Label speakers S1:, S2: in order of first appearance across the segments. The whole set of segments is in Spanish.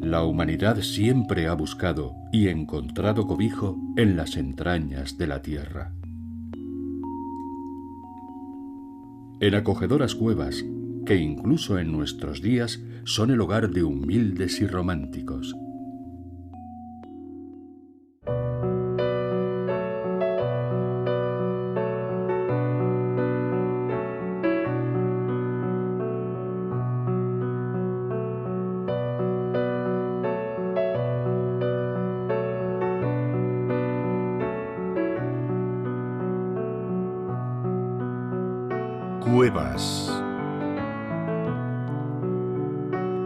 S1: La humanidad siempre ha buscado y encontrado cobijo en las entrañas de la tierra. En acogedoras cuevas, que incluso en nuestros días son el hogar de humildes y románticos.
S2: Cuevas.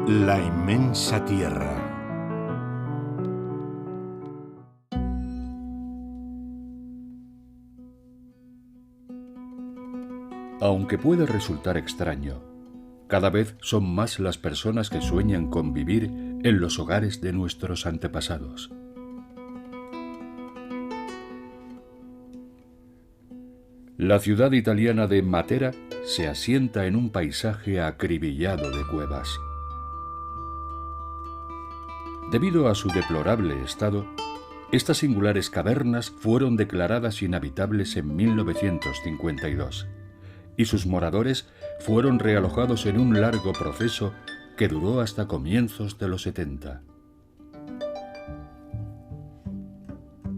S2: La inmensa tierra.
S1: Aunque puede resultar extraño, cada vez son más las personas que sueñan con vivir en los hogares de nuestros antepasados. La ciudad italiana de Matera se asienta en un paisaje acribillado de cuevas. Debido a su deplorable estado, estas singulares cavernas fueron declaradas inhabitables en 1952 y sus moradores fueron realojados en un largo proceso que duró hasta comienzos de los 70.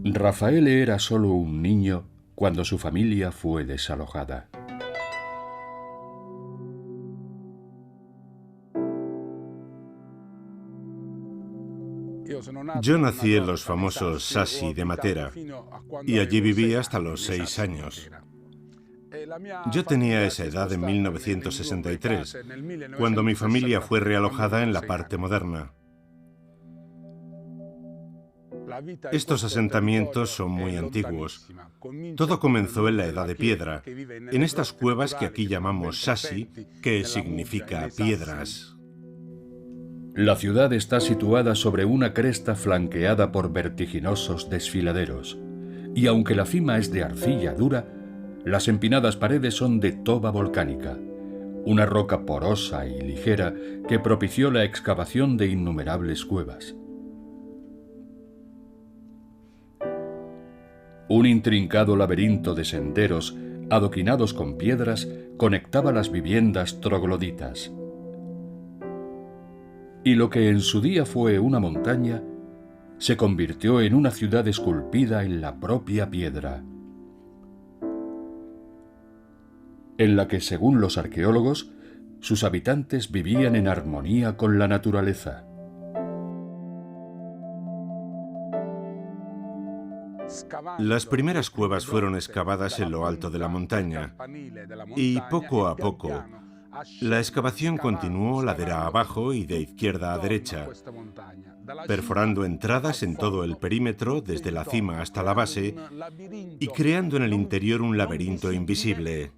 S1: Raffaele era solo un niño cuando su familia fue desalojada.
S2: Yo nací en los famosos Sassi de Matera y allí viví hasta los 6 años. Yo tenía esa edad en 1963, cuando mi familia fue realojada en la parte moderna. Estos asentamientos son muy antiguos. Todo comenzó en la Edad de Piedra, en estas cuevas que aquí llamamos Sassi, que significa piedras.
S1: La ciudad está situada sobre una cresta flanqueada por vertiginosos desfiladeros, y aunque la cima es de arcilla dura, las empinadas paredes son de toba volcánica, una roca porosa y ligera que propició la excavación de innumerables cuevas. Un intrincado laberinto de senderos adoquinados con piedras conectaba las viviendas trogloditas. Y lo que en su día fue una montaña, se convirtió en una ciudad esculpida en la propia piedra, en la que, según los arqueólogos, sus habitantes vivían en armonía con la naturaleza.
S2: Las primeras cuevas fueron excavadas en lo alto de la montaña y poco a poco la excavación continuó ladera abajo y de izquierda a derecha, perforando entradas en todo el perímetro desde la cima hasta la base y creando en el interior un laberinto invisible.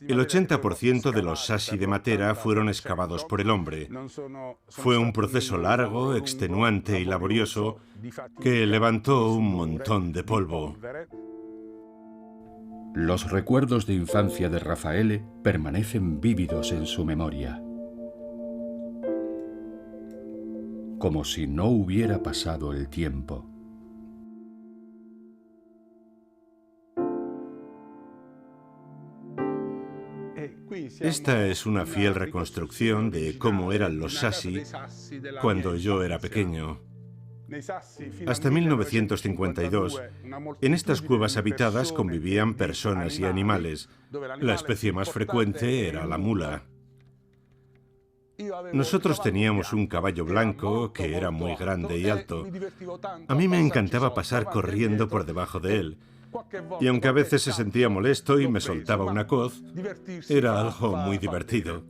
S2: El 80% de los Sassi de Matera fueron excavados por el hombre. Fue un proceso largo, extenuante y laborioso que levantó un montón de polvo.
S1: Los recuerdos de infancia de Raffaele permanecen vívidos en su memoria, como si no hubiera pasado el tiempo.
S2: Esta es una fiel reconstrucción de cómo eran los Sassi cuando yo era pequeño. Hasta 1952, en estas cuevas habitadas convivían personas y animales. La especie más frecuente era la mula. Nosotros teníamos un caballo blanco que era muy grande y alto. A mí me encantaba pasar corriendo por debajo de él. Y aunque a veces se sentía molesto y me soltaba una coz, era algo muy divertido.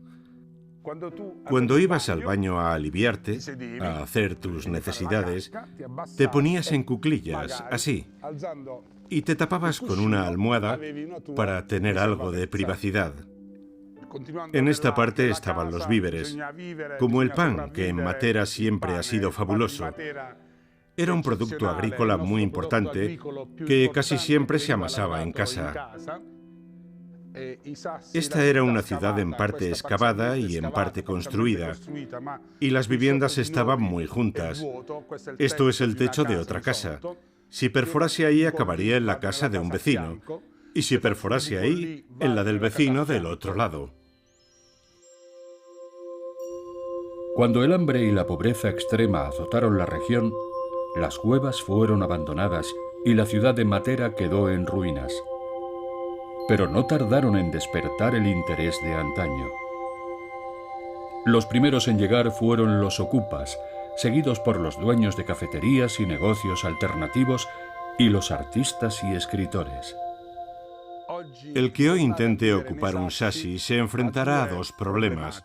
S2: Cuando ibas al baño a aliviarte, a hacer tus necesidades, te ponías en cuclillas, así, y te tapabas con una almohada para tener algo de privacidad. En esta parte estaban los víveres, como el pan, que en Matera siempre ha sido fabuloso. Era un producto agrícola muy importante que casi siempre se amasaba en casa. Esta era una ciudad en parte excavada y en parte construida, y las viviendas estaban muy juntas. Esto es el techo de otra casa. Si perforase ahí, acabaría en la casa de un vecino, y si perforase ahí, en la del vecino del otro lado.
S1: Cuando el hambre y la pobreza extrema azotaron la región, las cuevas fueron abandonadas y la ciudad de Matera quedó en ruinas. Pero no tardaron en despertar el interés de antaño. Los primeros en llegar fueron los okupas, seguidos por los dueños de cafeterías y negocios alternativos y los artistas y escritores.
S2: El que hoy intente ocupar un shashi se enfrentará a dos problemas.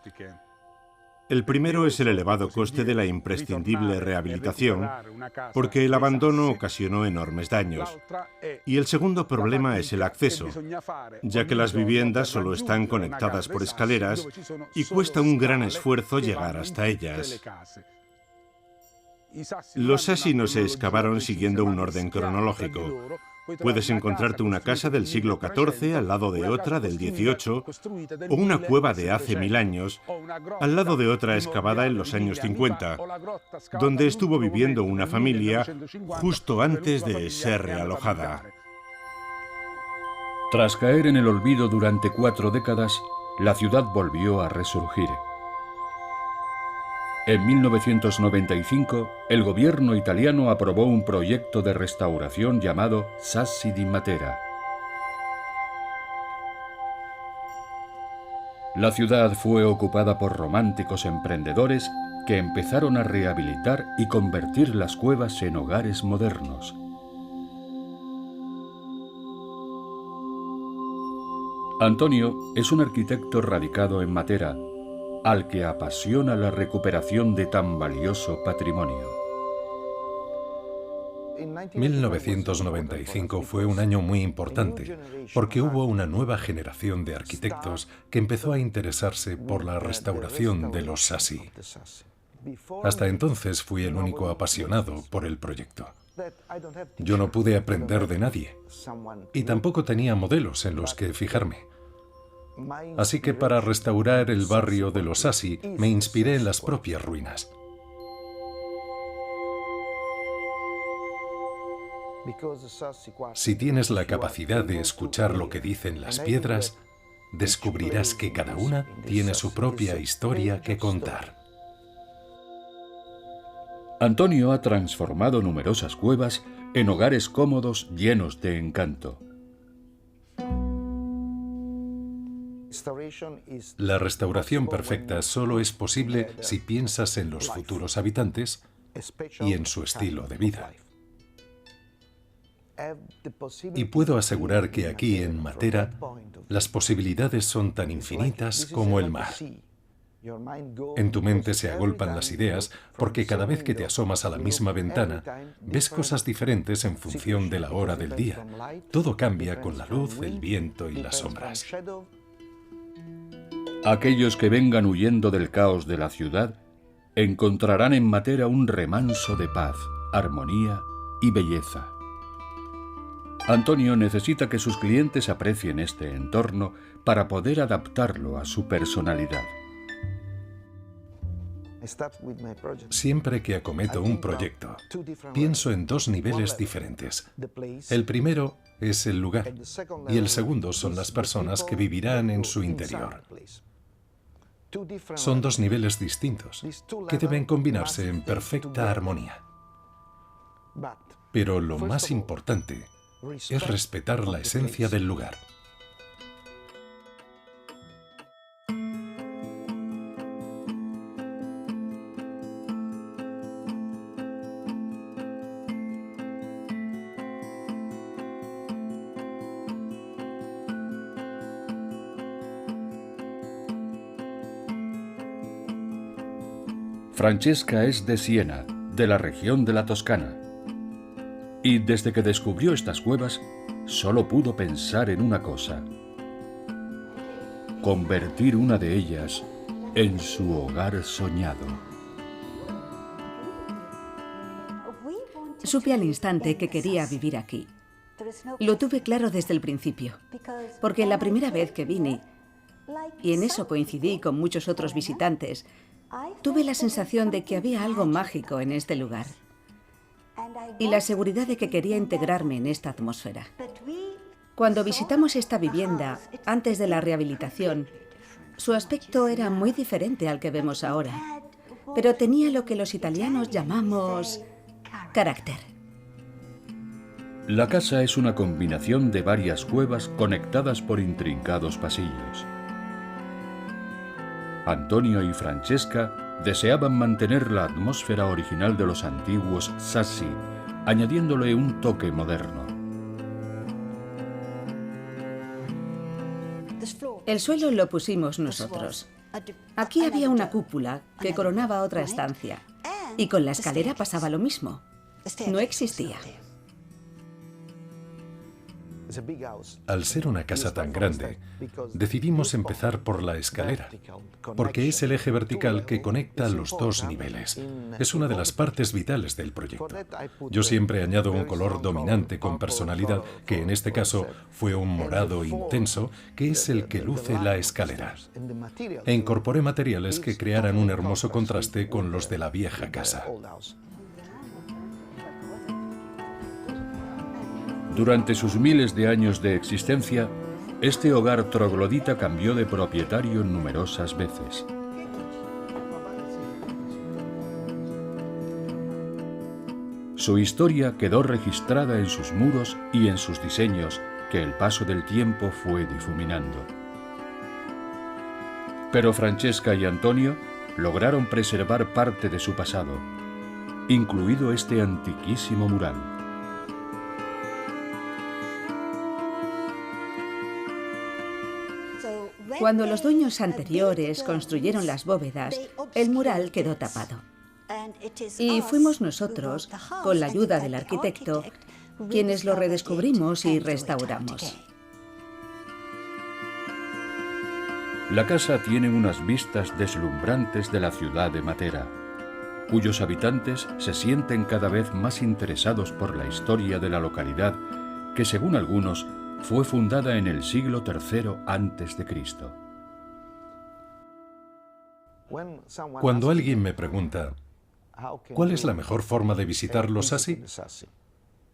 S2: El primero es el elevado coste de la imprescindible rehabilitación, porque el abandono ocasionó enormes daños. Y el segundo problema es el acceso, ya que las viviendas solo están conectadas por escaleras y cuesta un gran esfuerzo llegar hasta ellas. Los shashi no se excavaron siguiendo un orden cronológico. Puedes encontrarte una casa del siglo XIV al lado de otra del XVIII, o una cueva de hace 1000 años al lado de otra excavada en los años 50, donde estuvo viviendo una familia justo antes de ser realojada.
S1: Tras caer en el olvido durante 4 décadas, la ciudad volvió a resurgir. En 1995, el gobierno italiano aprobó un proyecto de restauración llamado Sassi di Matera. La ciudad fue ocupada por románticos emprendedores que empezaron a rehabilitar y convertir las cuevas en hogares modernos. Antonio es un arquitecto radicado en Matera, al que apasiona la recuperación de tan valioso patrimonio.
S3: 1995 fue un año muy importante, porque hubo una nueva generación de arquitectos que empezó a interesarse por la restauración de los Sassi. Hasta entonces fui el único apasionado por el proyecto. Yo no pude aprender de nadie, y tampoco tenía modelos en los que fijarme. Así que para restaurar el barrio de los Sassi me inspiré en las propias ruinas. Si tienes la capacidad de escuchar lo que dicen las piedras, descubrirás que cada una tiene su propia historia que contar.
S1: Antonio ha transformado numerosas cuevas en hogares cómodos llenos de encanto.
S3: La restauración perfecta solo es posible si piensas en los futuros habitantes y en su estilo de vida. Y puedo asegurar que aquí en Matera las posibilidades son tan infinitas como el mar. En tu mente se agolpan las ideas porque cada vez que te asomas a la misma ventana ves cosas diferentes en función de la hora del día. Todo cambia con la luz, el viento y las sombras.
S1: Aquellos que vengan huyendo del caos de la ciudad encontrarán en Matera un remanso de paz, armonía y belleza. Antonio necesita que sus clientes aprecien este entorno para poder adaptarlo a su personalidad.
S3: Siempre que acometo un proyecto, pienso en 2 niveles diferentes. El primero es el lugar y el segundo son las personas que vivirán en su interior. Son 2 niveles distintos que deben combinarse en perfecta armonía. Pero lo más importante es respetar la esencia del lugar.
S1: Francesca es de Siena, de la región de la Toscana. Y desde que descubrió estas cuevas, solo pudo pensar en una cosa: convertir una de ellas en su hogar soñado.
S4: Supe al instante que quería vivir aquí. Lo tuve claro desde el principio, porque la primera vez que vine, y en eso coincidí con muchos otros visitantes, tuve la sensación de que había algo mágico en este lugar y la seguridad de que quería integrarme en esta atmósfera. Cuando visitamos esta vivienda, antes de la rehabilitación, su aspecto era muy diferente al que vemos ahora, pero tenía lo que los italianos llamamos carácter.
S1: La casa es una combinación de varias cuevas conectadas por intrincados pasillos. Antonio y Francesca deseaban mantener la atmósfera original de los antiguos Sassi, añadiéndole un toque moderno.
S4: El suelo lo pusimos nosotros. Aquí había una cúpula que coronaba otra estancia, y con la escalera pasaba lo mismo. No existía.
S3: Al ser una casa tan grande, decidimos empezar por la escalera, porque es el eje vertical que conecta los dos niveles. Es una de las partes vitales del proyecto. Yo siempre añado un color dominante con personalidad, que en este caso fue un morado intenso, que es el que luce la escalera. E incorporé materiales que crearan un hermoso contraste con los de la vieja casa.
S1: Durante sus miles de años de existencia, este hogar troglodita cambió de propietario numerosas veces. Su historia quedó registrada en sus muros y en sus diseños, que el paso del tiempo fue difuminando. Pero Francesca y Antonio lograron preservar parte de su pasado, incluido este antiquísimo mural.
S4: Cuando los dueños anteriores construyeron las bóvedas, el mural quedó tapado. Y fuimos nosotros, con la ayuda del arquitecto, quienes lo redescubrimos y restauramos.
S1: La casa tiene unas vistas deslumbrantes de la ciudad de Matera, cuyos habitantes se sienten cada vez más interesados por la historia de la localidad, que según algunos fue fundada en el siglo III a.C.
S3: Cuando alguien me pregunta, ¿cuál es la mejor forma de visitar los Sassi?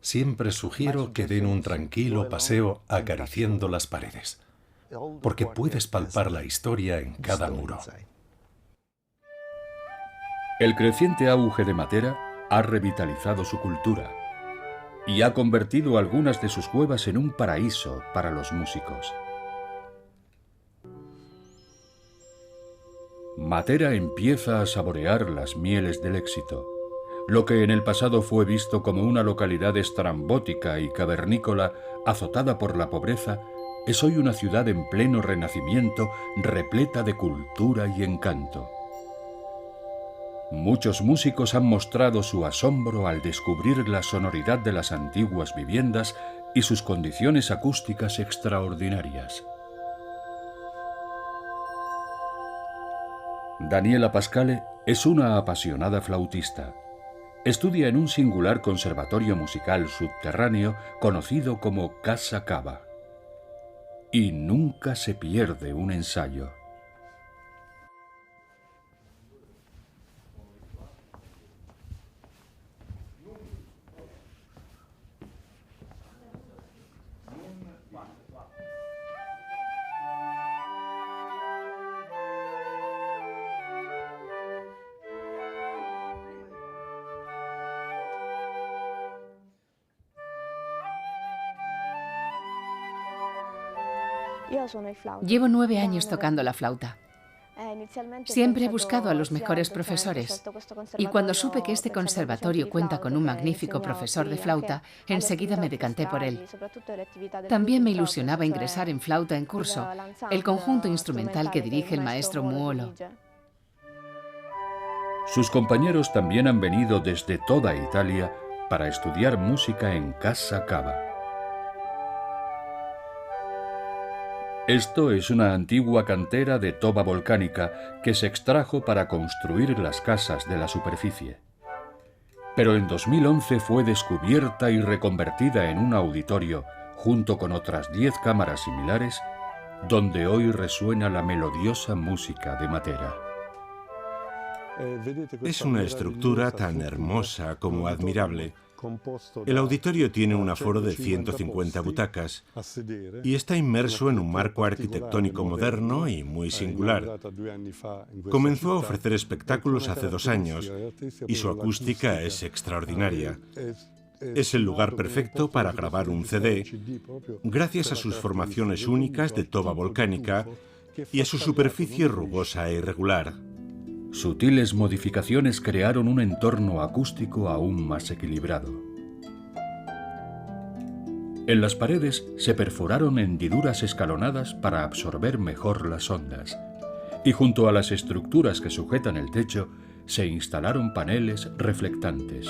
S3: Siempre sugiero que den un tranquilo paseo acariciando las paredes, porque puedes palpar la historia en cada muro.
S1: El creciente auge de Matera ha revitalizado su cultura y ha convertido algunas de sus cuevas en un paraíso para los músicos. Matera empieza a saborear las mieles del éxito. Lo que en el pasado fue visto como una localidad estrambótica y cavernícola azotada por la pobreza, es hoy una ciudad en pleno renacimiento, repleta de cultura y encanto. Muchos músicos han mostrado su asombro al descubrir la sonoridad de las antiguas viviendas y sus condiciones acústicas extraordinarias. Daniela Pascale es una apasionada flautista. Estudia en un singular conservatorio musical subterráneo conocido como Casa Cava. Y nunca se pierde un ensayo.
S5: Llevo 9 años tocando la flauta. Siempre he buscado a los mejores profesores y cuando supe que este conservatorio cuenta con un magnífico profesor de flauta, enseguida me decanté por él. También me ilusionaba ingresar en flauta en curso, el conjunto instrumental que dirige el maestro Muolo.
S1: Sus compañeros también han venido desde toda Italia para estudiar música en Casa Cava. Esto es una antigua cantera de toba volcánica que se extrajo para construir las casas de la superficie. Pero en 2011 fue descubierta y reconvertida en un auditorio, junto con otras 10 cámaras similares, donde hoy resuena la melodiosa música de Matera.
S2: Es una estructura tan hermosa como admirable. El auditorio tiene un aforo de 150 butacas y está inmerso en un marco arquitectónico moderno y muy singular. Comenzó a ofrecer espectáculos hace 2 años y su acústica es extraordinaria. Es el lugar perfecto para grabar un CD, gracias a sus formaciones únicas de toba volcánica y a su superficie rugosa e irregular.
S1: Sutiles modificaciones crearon un entorno acústico aún más equilibrado. En las paredes se perforaron hendiduras escalonadas para absorber mejor las ondas, y junto a las estructuras que sujetan el techo se instalaron paneles reflectantes.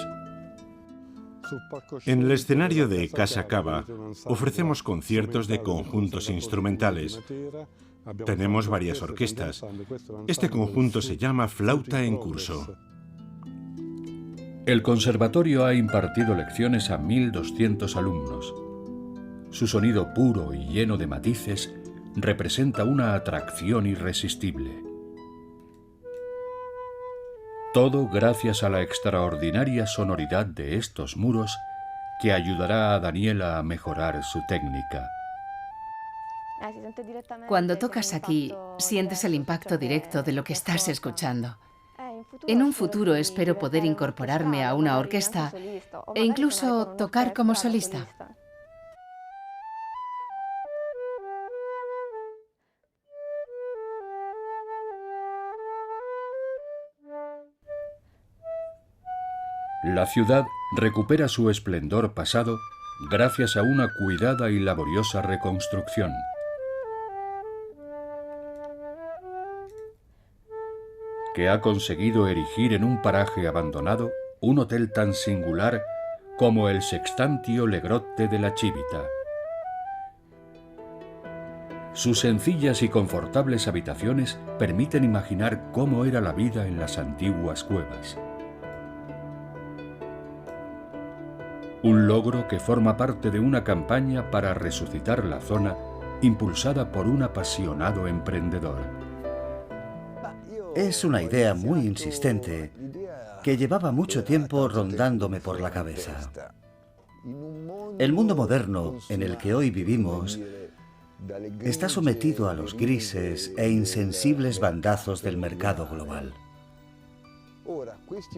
S2: En el escenario de Casa Cava ofrecemos conciertos de conjuntos instrumentales. Tenemos varias orquestas. Este conjunto se llama Flauta en Curso.
S1: El conservatorio ha impartido lecciones a 1.200 alumnos. Su sonido puro y lleno de matices representa una atracción irresistible. Todo gracias a la extraordinaria sonoridad de estos muros que ayudará a Daniela a mejorar su técnica.
S5: Cuando tocas aquí, sientes el impacto directo de lo que estás escuchando. En un futuro espero poder incorporarme a una orquesta e incluso tocar como solista.
S1: La ciudad recupera su esplendor pasado gracias a una cuidada y laboriosa reconstrucción. Que ha conseguido erigir en un paraje abandonado un hotel tan singular como el Sextantio Le Grotte de la Civita. Sus sencillas y confortables habitaciones permiten imaginar cómo era la vida en las antiguas cuevas. Un logro que forma parte de una campaña para resucitar la zona impulsada por un apasionado emprendedor.
S6: Es una idea muy insistente que llevaba mucho tiempo rondándome por la cabeza. El mundo moderno en el que hoy vivimos está sometido a los grises e insensibles bandazos del mercado global.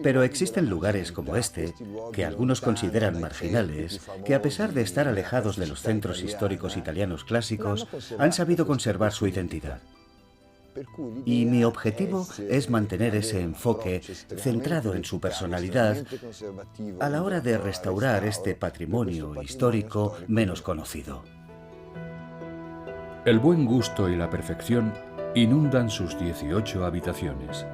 S6: Pero existen lugares como este, que algunos consideran marginales, que a pesar de estar alejados de los centros históricos italianos clásicos, han sabido conservar su identidad. Y mi objetivo es mantener ese enfoque centrado en su personalidad a la hora de restaurar este patrimonio histórico menos conocido.
S1: El buen gusto y la perfección inundan sus 18 habitaciones.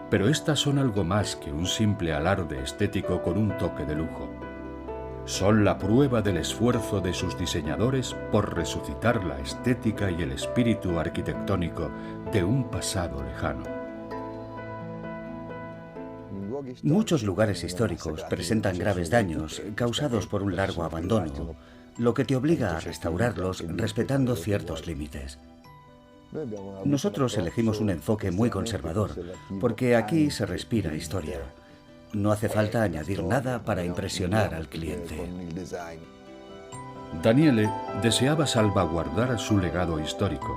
S1: Pero estas son algo más que un simple alarde estético con un toque de lujo. Son la prueba del esfuerzo de sus diseñadores por resucitar la estética y el espíritu arquitectónico de un pasado lejano.
S6: Muchos lugares históricos presentan graves daños causados por un largo abandono, lo que te obliga a restaurarlos respetando ciertos límites. Nosotros elegimos un enfoque muy conservador, porque aquí se respira historia. No hace falta añadir nada para impresionar al cliente.
S1: Daniele deseaba salvaguardar su legado histórico,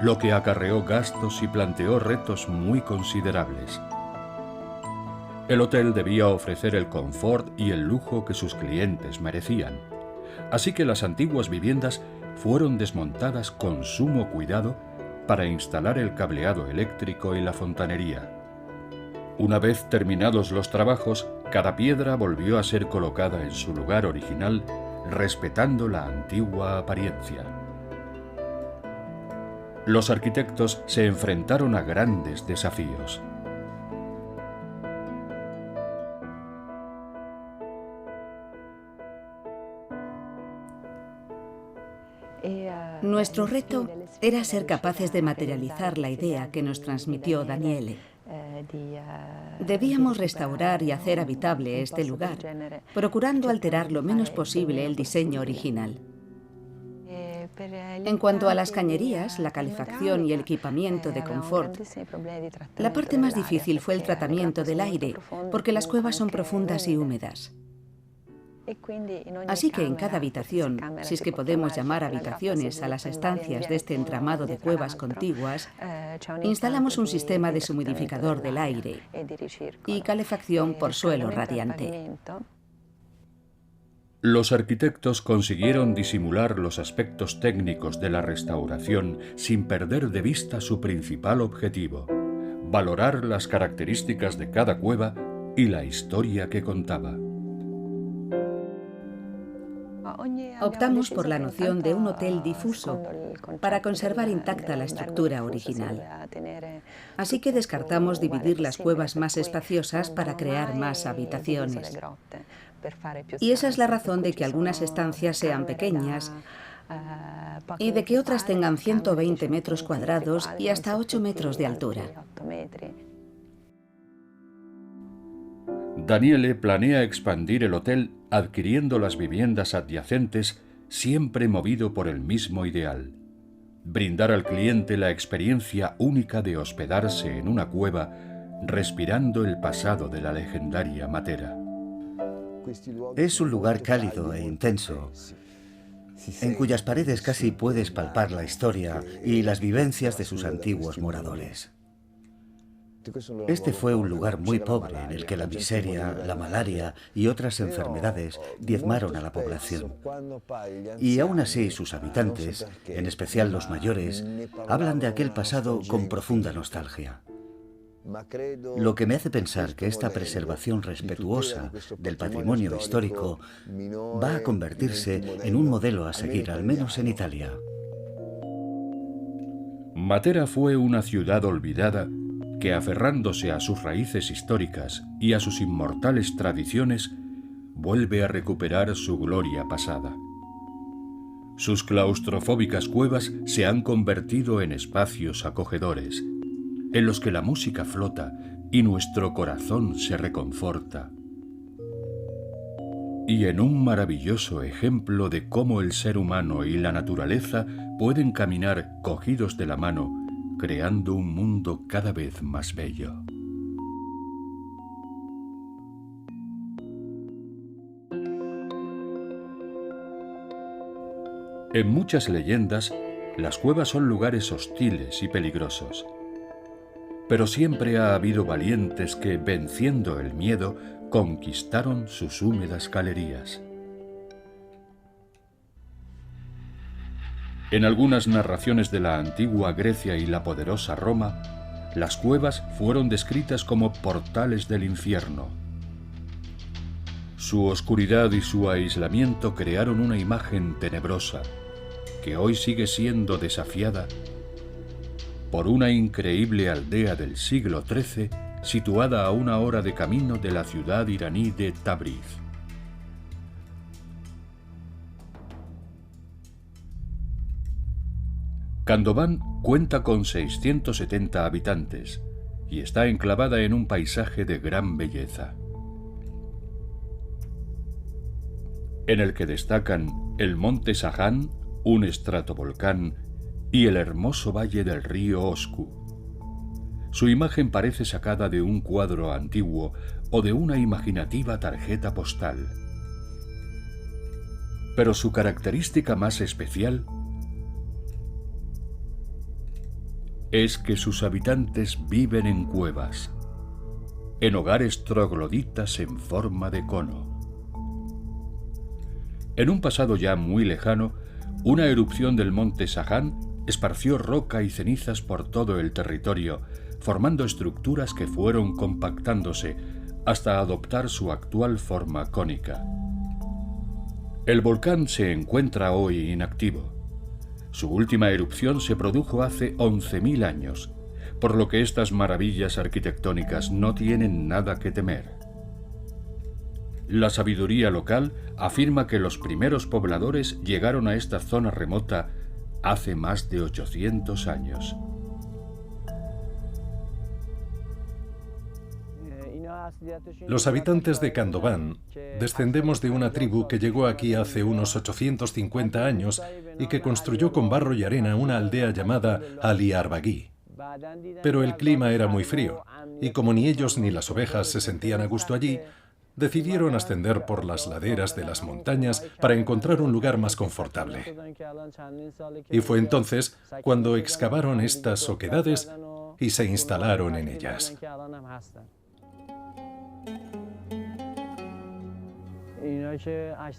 S1: lo que acarreó gastos y planteó retos muy considerables. El hotel debía ofrecer el confort y el lujo que sus clientes merecían, así que las antiguas viviendas fueron desmontadas con sumo cuidado para instalar el cableado eléctrico y la fontanería. Una vez terminados los trabajos, cada piedra volvió a ser colocada en su lugar original, respetando la antigua apariencia. Los arquitectos se enfrentaron a grandes desafíos.
S4: Nuestro reto era ser capaces de materializar la idea que nos transmitió Daniele. Debíamos restaurar y hacer habitable este lugar, procurando alterar lo menos posible el diseño original. En cuanto a las cañerías, la calefacción y el equipamiento de confort, la parte más difícil fue el tratamiento del aire, porque las cuevas son profundas y húmedas. Así que en cada habitación, si es que podemos llamar habitaciones a las estancias de este entramado de cuevas contiguas, instalamos un sistema deshumidificador del aire y calefacción por suelo radiante.
S1: Los arquitectos consiguieron disimular los aspectos técnicos de la restauración sin perder de vista su principal objetivo: valorar las características de cada cueva y la historia que contaba.
S4: Optamos por la noción de un hotel difuso para conservar intacta la estructura original. Así que descartamos dividir las cuevas más espaciosas para crear más habitaciones. Y esa es la razón de que algunas estancias sean pequeñas y de que otras tengan 120 metros cuadrados y hasta 8 metros de altura.
S1: Daniele planea expandir el hotel adquiriendo las viviendas adyacentes, siempre movido por el mismo ideal: brindar al cliente la experiencia única de hospedarse en una cueva respirando el pasado de la legendaria Matera.
S6: Es un lugar cálido e intenso, en cuyas paredes casi puedes palpar la historia y las vivencias de sus antiguos moradores. Este fue un lugar muy pobre en el que la miseria, la malaria y otras enfermedades diezmaron a la población. Y aún así sus habitantes, en especial los mayores, hablan de aquel pasado con profunda nostalgia. Lo que me hace pensar que esta preservación respetuosa del patrimonio histórico va a convertirse en un modelo a seguir, al menos en Italia.
S1: Matera fue una ciudad olvidada que, aferrándose a sus raíces históricas y a sus inmortales tradiciones, vuelve a recuperar su gloria pasada. Sus claustrofóbicas cuevas se han convertido en espacios acogedores, en los que la música flota y nuestro corazón se reconforta. Y en un maravilloso ejemplo de cómo el ser humano y la naturaleza pueden caminar cogidos de la mano, creando un mundo cada vez más bello. En muchas leyendas, las cuevas son lugares hostiles y peligrosos. Pero siempre ha habido valientes que, venciendo el miedo, conquistaron sus húmedas galerías. En algunas narraciones de la antigua Grecia y la poderosa Roma, las cuevas fueron descritas como portales del infierno. Su oscuridad y su aislamiento crearon una imagen tenebrosa, que hoy sigue siendo desafiada por una increíble aldea del siglo XIII situada a 1 hora de camino de la ciudad iraní de Tabriz. Kandován cuenta con 670 habitantes y está enclavada en un paisaje de gran belleza, en el que destacan el monte Saján, un estratovolcán, y el hermoso valle del río Osku. Su imagen parece sacada de un cuadro antiguo o de una imaginativa tarjeta postal. Pero su característica más especial es que sus habitantes viven en cuevas, en hogares trogloditas en forma de cono. En un pasado ya muy lejano, una erupción del monte Saján esparció roca y cenizas por todo el territorio, formando estructuras que fueron compactándose hasta adoptar su actual forma cónica. El volcán se encuentra hoy inactivo. Su última erupción se produjo hace 11.000 años, por lo que estas maravillas arquitectónicas no tienen nada que temer. La sabiduría local afirma que los primeros pobladores llegaron a esta zona remota hace más de 800 años.
S3: Los habitantes de Kandován descendemos de una tribu que llegó aquí hace unos 850 años y que construyó con barro y arena una aldea llamada Ali Arbagí. Pero el clima era muy frío, y como ni ellos ni las ovejas se sentían a gusto allí, decidieron ascender por las laderas de las montañas para encontrar un lugar más confortable. Y fue entonces cuando excavaron estas oquedades y se instalaron en ellas.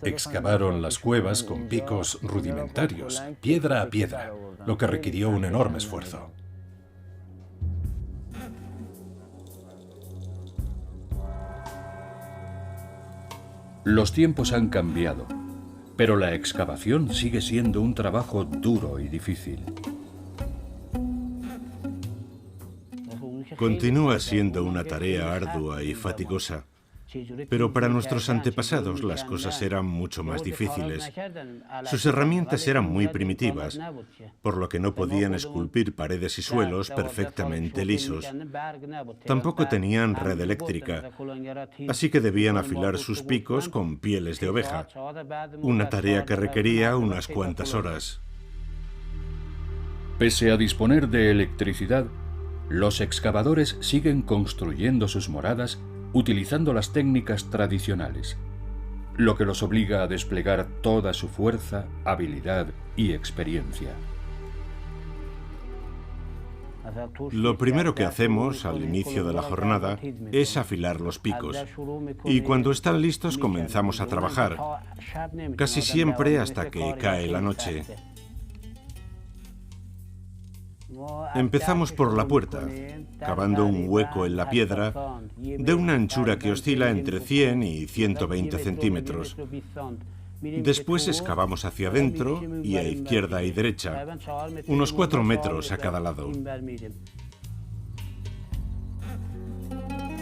S3: Excavaron las cuevas con picos rudimentarios, piedra a piedra, lo que requirió un enorme esfuerzo.
S1: Los tiempos han cambiado, pero la excavación sigue siendo un trabajo duro y difícil.
S2: Continúa siendo una tarea ardua y fatigosa, pero para nuestros antepasados las cosas eran mucho más difíciles. Sus herramientas eran muy primitivas, por lo que no podían esculpir paredes y suelos perfectamente lisos. Tampoco tenían red eléctrica, así que debían afilar sus picos con pieles de oveja, una tarea que requería unas cuantas horas.
S1: Pese a disponer de electricidad, los excavadores siguen construyendo sus moradas utilizando las técnicas tradicionales, lo que los obliga a desplegar toda su fuerza, habilidad y experiencia.
S2: Lo primero que hacemos al inicio de la jornada es afilar los picos, y cuando están listos comenzamos a trabajar, casi siempre hasta que cae la noche. Empezamos por la puerta, cavando un hueco en la piedra de una anchura que oscila entre 100 y 120 centímetros. Después excavamos hacia adentro y a izquierda y derecha, unos 4 metros a cada lado.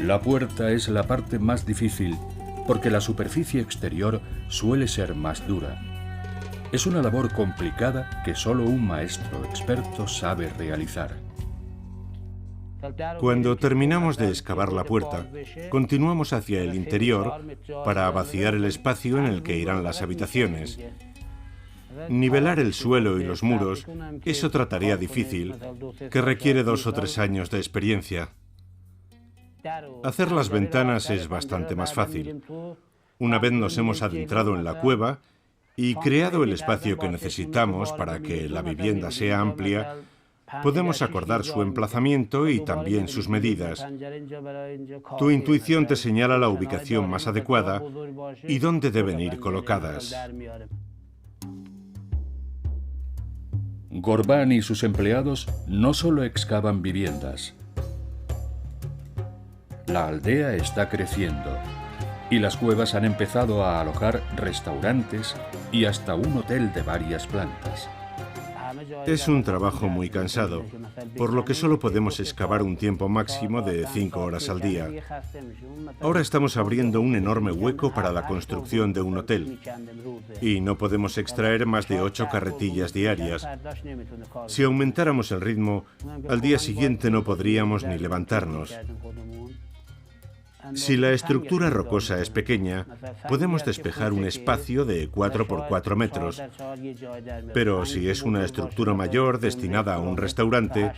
S1: La puerta es la parte más difícil porque la superficie exterior suele ser más dura. Es una labor complicada que solo un maestro experto sabe realizar.
S2: Cuando terminamos de excavar la puerta, continuamos hacia el interior para vaciar el espacio en el que irán las habitaciones. Nivelar el suelo y los muros es otra tarea difícil que requiere 2 o 3 años de experiencia. Hacer las ventanas es bastante más fácil. Una vez nos hemos adentrado en la cueva y creado el espacio que necesitamos para que la vivienda sea amplia, podemos acordar su emplazamiento y también sus medidas. Tu intuición te señala la ubicación más adecuada y dónde deben ir colocadas.
S1: Gorbán y sus empleados no solo excavan viviendas. La aldea está creciendo y las cuevas han empezado a alojar restaurantes y hasta un hotel de varias plantas.
S2: Es un trabajo muy cansado, por lo que solo podemos excavar un tiempo máximo de 5 horas al día. Ahora estamos abriendo un enorme hueco para la construcción de un hotel y no podemos extraer más de 8 carretillas diarias. Si aumentáramos el ritmo, al día siguiente no podríamos ni levantarnos. Si la estructura rocosa es pequeña, podemos despejar un espacio de 4 por 4 metros. Pero si es una estructura mayor destinada a un restaurante,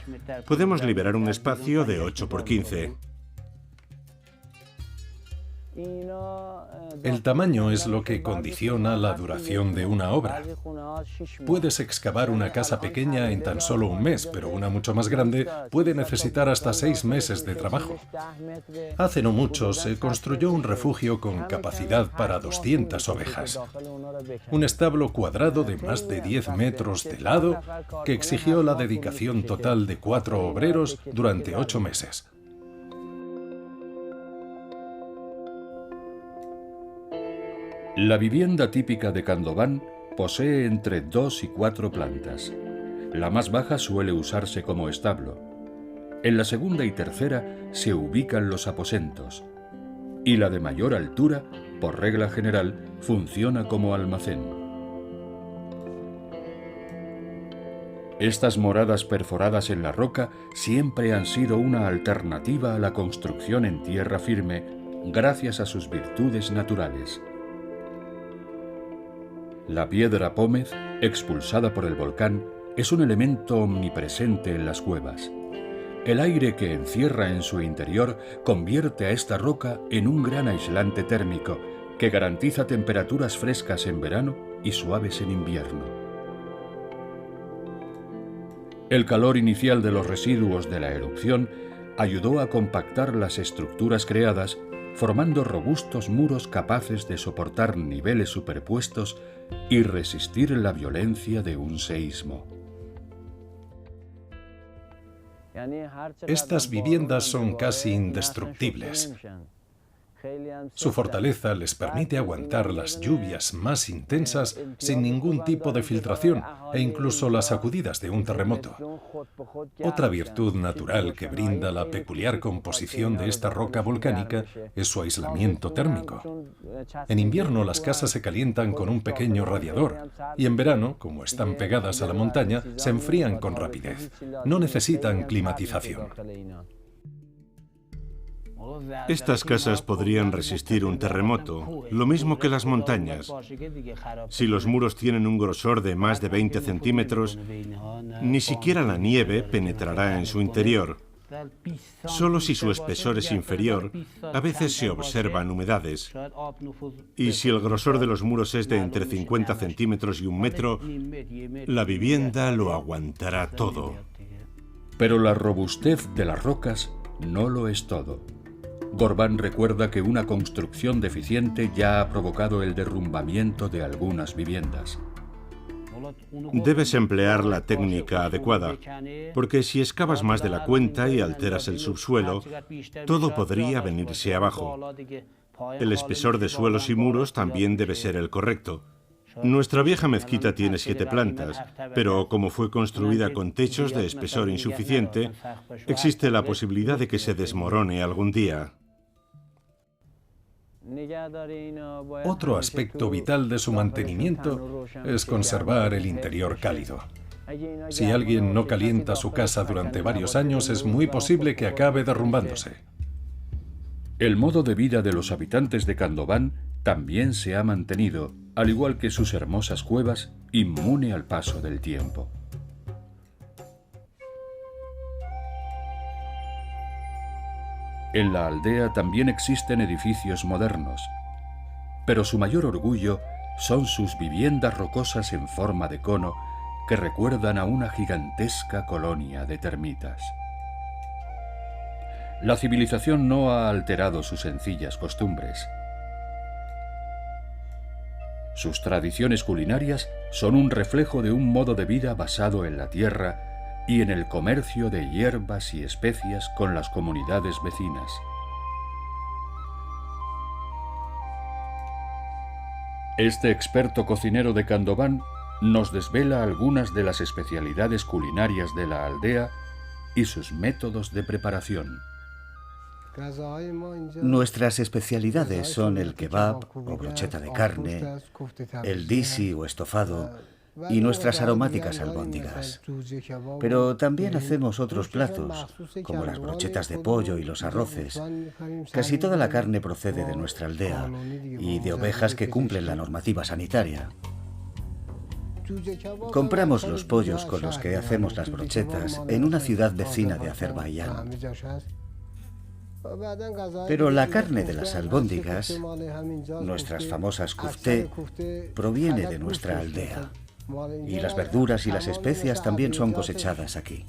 S2: podemos liberar un espacio de 8 por 15.
S3: El tamaño es lo que condiciona la duración de una obra. Puedes excavar una casa pequeña en tan solo un mes, pero una mucho más grande puede necesitar hasta 6 meses de trabajo. Hace no mucho se construyó un refugio con capacidad para 200 ovejas. Un establo cuadrado de más de 10 metros de lado que exigió la dedicación total de 4 obreros durante 8 meses.
S1: La vivienda típica de Kandován posee entre 2 y 4 plantas. La más baja suele usarse como establo. En la segunda y tercera se ubican los aposentos. Y la de mayor altura, por regla general, funciona como almacén. Estas moradas perforadas en la roca siempre han sido una alternativa a la construcción en tierra firme gracias a sus virtudes naturales. La piedra pómez, expulsada por el volcán, es un elemento omnipresente en las cuevas. El aire que encierra en su interior convierte a esta roca en un gran aislante térmico que garantiza temperaturas frescas en verano y suaves en invierno. El calor inicial de los residuos de la erupción ayudó a compactar las estructuras creadas, formando robustos muros capaces de soportar niveles superpuestos y resistir la violencia de un seísmo.
S3: Estas viviendas son casi indestructibles. Su fortaleza les permite aguantar las lluvias más intensas sin ningún tipo de filtración e incluso las sacudidas de un terremoto. Otra virtud natural que brinda la peculiar composición de esta roca volcánica es su aislamiento térmico. En invierno las casas se calientan con un pequeño radiador y en verano, como están pegadas a la montaña, se enfrían con rapidez. No necesitan climatización.
S2: Estas casas podrían resistir un terremoto, lo mismo que las montañas. Si los muros tienen un grosor de más de 20 centímetros, ni siquiera la nieve penetrará en su interior. Solo si su espesor es inferior, a veces se observan humedades. Y si el grosor de los muros es de entre 50 centímetros y 1 metro, la vivienda lo aguantará todo.
S1: Pero la robustez de las rocas no lo es todo. Gorban recuerda que una construcción deficiente ya ha provocado el derrumbamiento de algunas viviendas.
S2: Debes emplear la técnica adecuada, porque si excavas más de la cuenta y alteras el subsuelo, todo podría venirse abajo. El espesor de suelos y muros también debe ser el correcto. Nuestra vieja mezquita tiene 7 plantas, pero como fue construida con techos de espesor insuficiente, existe la posibilidad de que se desmorone algún día.
S3: Otro aspecto vital de su mantenimiento es conservar el interior cálido. Si alguien no calienta su casa durante varios años, es muy posible que acabe derrumbándose.
S1: El modo de vida de los habitantes de Khandoban también se ha mantenido, al igual que sus hermosas cuevas, inmune al paso del tiempo. En la aldea también existen edificios modernos, pero su mayor orgullo son sus viviendas rocosas en forma de cono que recuerdan a una gigantesca colonia de termitas. La civilización no ha alterado sus sencillas costumbres. Sus tradiciones culinarias son un reflejo de un modo de vida basado en la tierra y en el comercio de hierbas y especias con las comunidades vecinas. Este experto cocinero de Khandoban nos desvela algunas de las especialidades culinarias de la aldea y sus métodos de preparación.
S6: Nuestras especialidades son el kebab o brocheta de carne, el disi o estofado y nuestras aromáticas albóndigas. Pero también hacemos otros platos, como las brochetas de pollo y los arroces. Casi toda la carne procede de nuestra aldea y de ovejas que cumplen la normativa sanitaria. Compramos los pollos con los que hacemos las brochetas en una ciudad vecina de Azerbaiyán. Pero la carne de las albóndigas, nuestras famosas kufte, proviene de nuestra aldea. Y las verduras y las especias también son cosechadas aquí.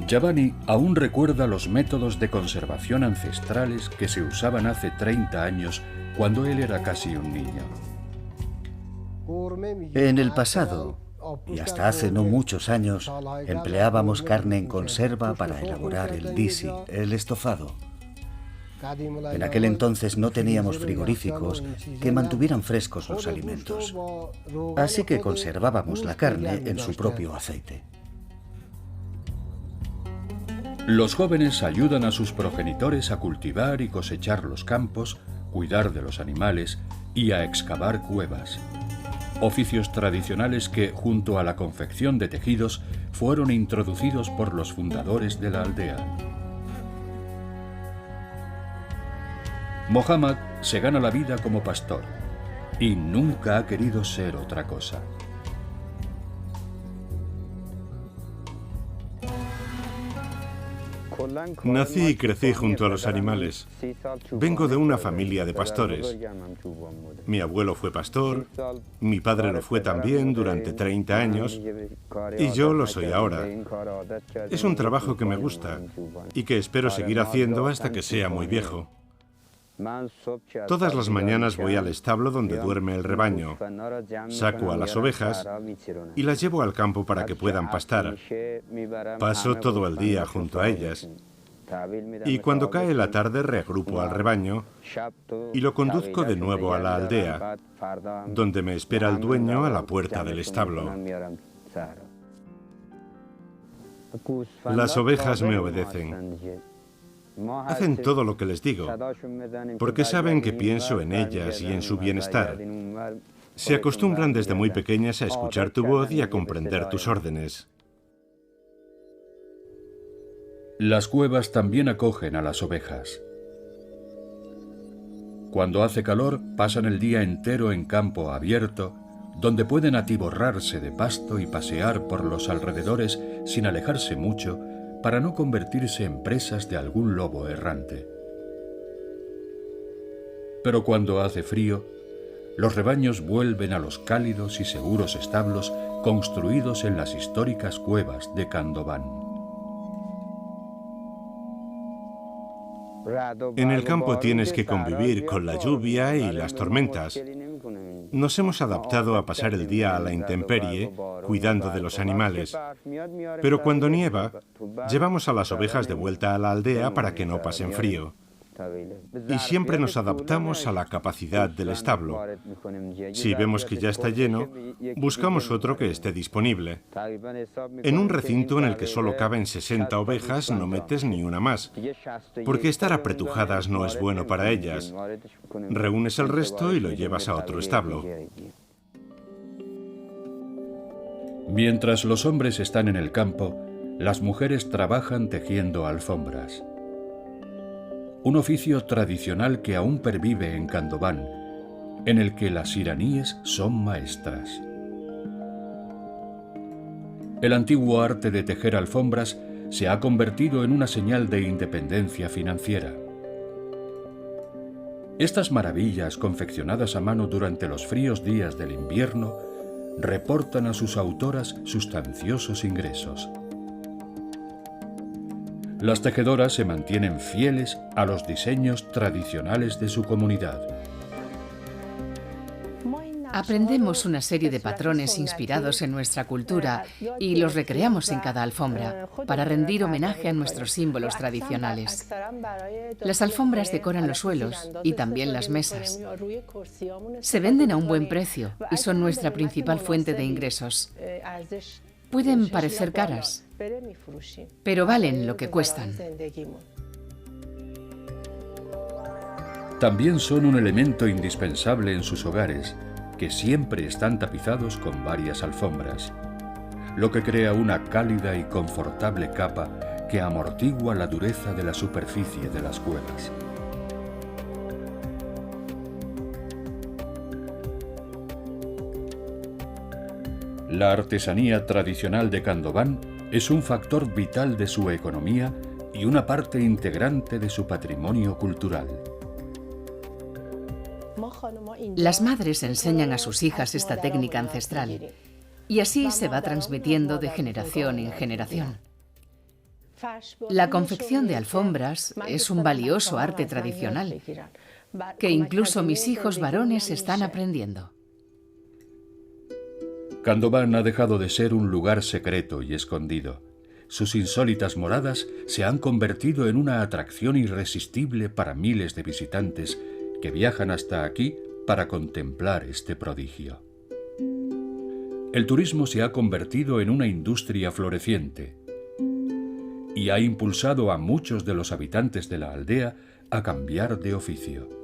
S1: Yabani aún recuerda los métodos de conservación ancestrales que se usaban hace 30 años cuando él era casi un niño.
S6: En el pasado, y hasta hace no muchos años, empleábamos carne en conserva para elaborar el disi, el estofado. En aquel entonces no teníamos frigoríficos que mantuvieran frescos los alimentos, así que conservábamos la carne en su propio aceite.
S1: Los jóvenes ayudan a sus progenitores a cultivar y cosechar los campos, cuidar de los animales y a excavar cuevas. Oficios tradicionales que, junto a la confección de tejidos, fueron introducidos por los fundadores de la aldea. Mohammad se gana la vida como pastor y nunca ha querido ser otra cosa.
S2: Nací y crecí junto a los animales. Vengo de una familia de pastores. Mi abuelo fue pastor, mi padre lo fue también durante 30 años y yo lo soy ahora. Es un trabajo que me gusta y que espero seguir haciendo hasta que sea muy viejo. Todas las mañanas voy al establo donde duerme el rebaño, saco a las ovejas y las llevo al campo para que puedan pastar. Paso todo el día junto a ellas y cuando cae la tarde reagrupo al rebaño y lo conduzco de nuevo a la aldea, donde me espera el dueño a la puerta del establo. Las ovejas me obedecen. Hacen todo lo que les digo, porque saben que pienso en ellas y en su bienestar. Se acostumbran desde muy pequeñas a escuchar tu voz y a comprender tus órdenes.
S1: Las cuevas también acogen a las ovejas. Cuando hace calor, pasan el día entero en campo abierto, donde pueden atiborrarse de pasto y pasear por los alrededores sin alejarse mucho, para no convertirse en presas de algún lobo errante. Pero cuando hace frío, los rebaños vuelven a los cálidos y seguros establos construidos en las históricas cuevas de Khandován.
S2: En el campo tienes que convivir con la lluvia y las tormentas. Nos hemos adaptado a pasar el día a la intemperie, cuidando de los animales. Pero cuando nieva, llevamos a las ovejas de vuelta a la aldea para que no pasen frío. Y siempre nos adaptamos a la capacidad del establo. Si vemos que ya está lleno, buscamos otro que esté disponible. En un recinto en el que solo caben 60 ovejas, no metes ni una más, porque estar apretujadas no es bueno para ellas. Reúnes el resto y lo llevas a otro establo.
S1: Mientras los hombres están en el campo, las mujeres trabajan tejiendo alfombras. Un oficio tradicional que aún pervive en Khandován, en el que las iraníes son maestras. El antiguo arte de tejer alfombras se ha convertido en una señal de independencia financiera. Estas maravillas confeccionadas a mano durante los fríos días del invierno reportan a sus autoras sustanciosos ingresos. Las tejedoras se mantienen fieles a los diseños tradicionales de su comunidad.
S5: Aprendemos una serie de patrones inspirados en nuestra cultura y los recreamos en cada alfombra para rendir homenaje a nuestros símbolos tradicionales. Las alfombras decoran los suelos y también las mesas. Se venden a un buen precio y son nuestra principal fuente de ingresos. Pueden parecer caras, pero valen lo que cuestan.
S1: También son un elemento indispensable en sus hogares, que siempre están tapizados con varias alfombras, lo que crea una cálida y confortable capa que amortigua la dureza de la superficie de las cuevas. La artesanía tradicional de Khandován es un factor vital de su economía y una parte integrante de su patrimonio cultural.
S5: Las madres enseñan a sus hijas esta técnica ancestral y así se va transmitiendo de generación en generación. La confección de alfombras es un valioso arte tradicional que incluso mis hijos varones están aprendiendo.
S1: Khandován ha dejado de ser un lugar secreto y escondido. Sus insólitas moradas se han convertido en una atracción irresistible para miles de visitantes que viajan hasta aquí para contemplar este prodigio. El turismo se ha convertido en una industria floreciente y ha impulsado a muchos de los habitantes de la aldea a cambiar de oficio.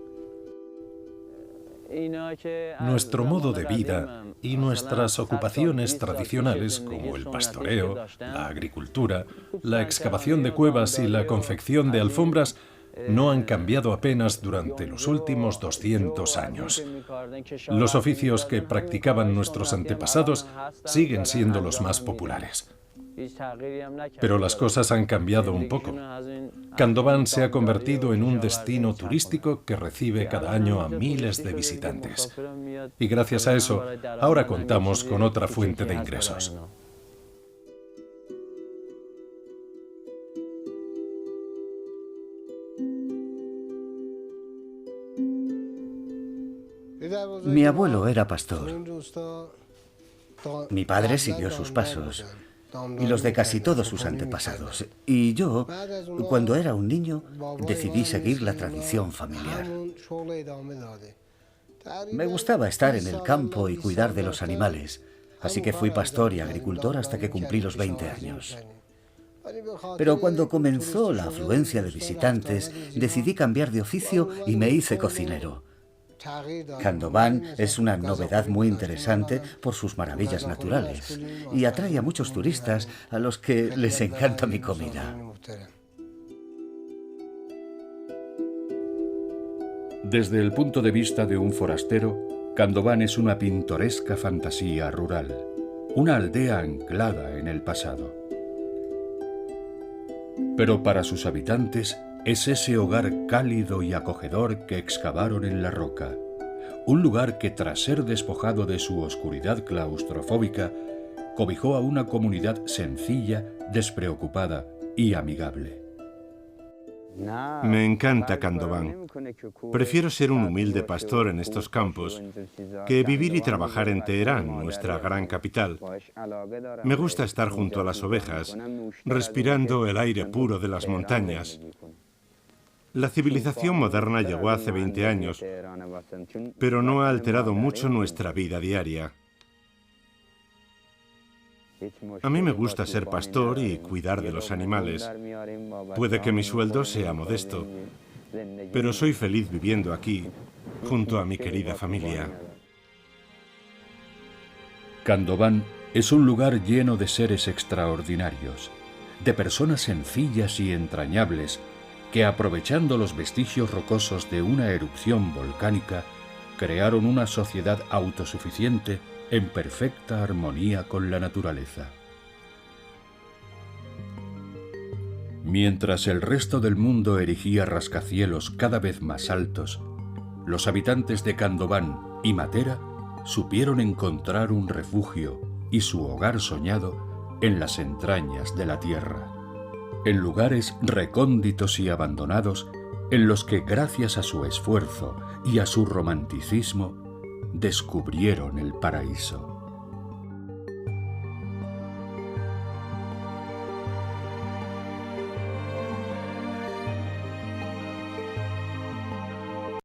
S3: Nuestro modo de vida y nuestras ocupaciones tradicionales, como el pastoreo, la agricultura, la excavación de cuevas y la confección de alfombras, no han cambiado apenas durante los últimos 200 años. Los oficios que practicaban nuestros antepasados siguen siendo los más populares. Pero las cosas han cambiado un poco. Khandován se ha convertido en un destino turístico que recibe cada año a miles de visitantes. Y gracias a eso, ahora contamos con otra fuente de ingresos.
S6: Mi abuelo era pastor. Mi padre siguió sus pasos y los de casi todos sus antepasados. Y yo, cuando era un niño, decidí seguir la tradición familiar. Me gustaba estar en el campo y cuidar de los animales, así que fui pastor y agricultor hasta que cumplí los 20 años. Pero cuando comenzó la afluencia de visitantes, decidí cambiar de oficio y me hice cocinero. Khandován es una novedad muy interesante por sus maravillas naturales y atrae a muchos turistas a los que les encanta mi comida.
S1: Desde el punto de vista de un forastero, Khandován es una pintoresca fantasía rural, una aldea anclada en el pasado. Pero para sus habitantes es ese hogar cálido y acogedor que excavaron en la roca, un lugar que tras ser despojado de su oscuridad claustrofóbica, cobijó a una comunidad sencilla, despreocupada y amigable.
S2: Me encanta Khandován. Prefiero ser un humilde pastor en estos campos que vivir y trabajar en Teherán, nuestra gran capital. Me gusta estar junto a las ovejas, respirando el aire puro de las montañas. La civilización moderna llegó hace 20 años, pero no ha alterado mucho nuestra vida diaria. A mí me gusta ser pastor y cuidar de los animales. Puede que mi sueldo sea modesto, pero soy feliz viviendo aquí, junto a mi querida familia.
S1: Khandován es un lugar lleno de seres extraordinarios, de personas sencillas y entrañables que, aprovechando los vestigios rocosos de una erupción volcánica, crearon una sociedad autosuficiente en perfecta armonía con la naturaleza. Mientras el resto del mundo erigía rascacielos cada vez más altos, los habitantes de Khandován y Matera supieron encontrar un refugio y su hogar soñado en las entrañas de la tierra, en lugares recónditos y abandonados en los que, gracias a su esfuerzo y a su romanticismo, descubrieron el paraíso.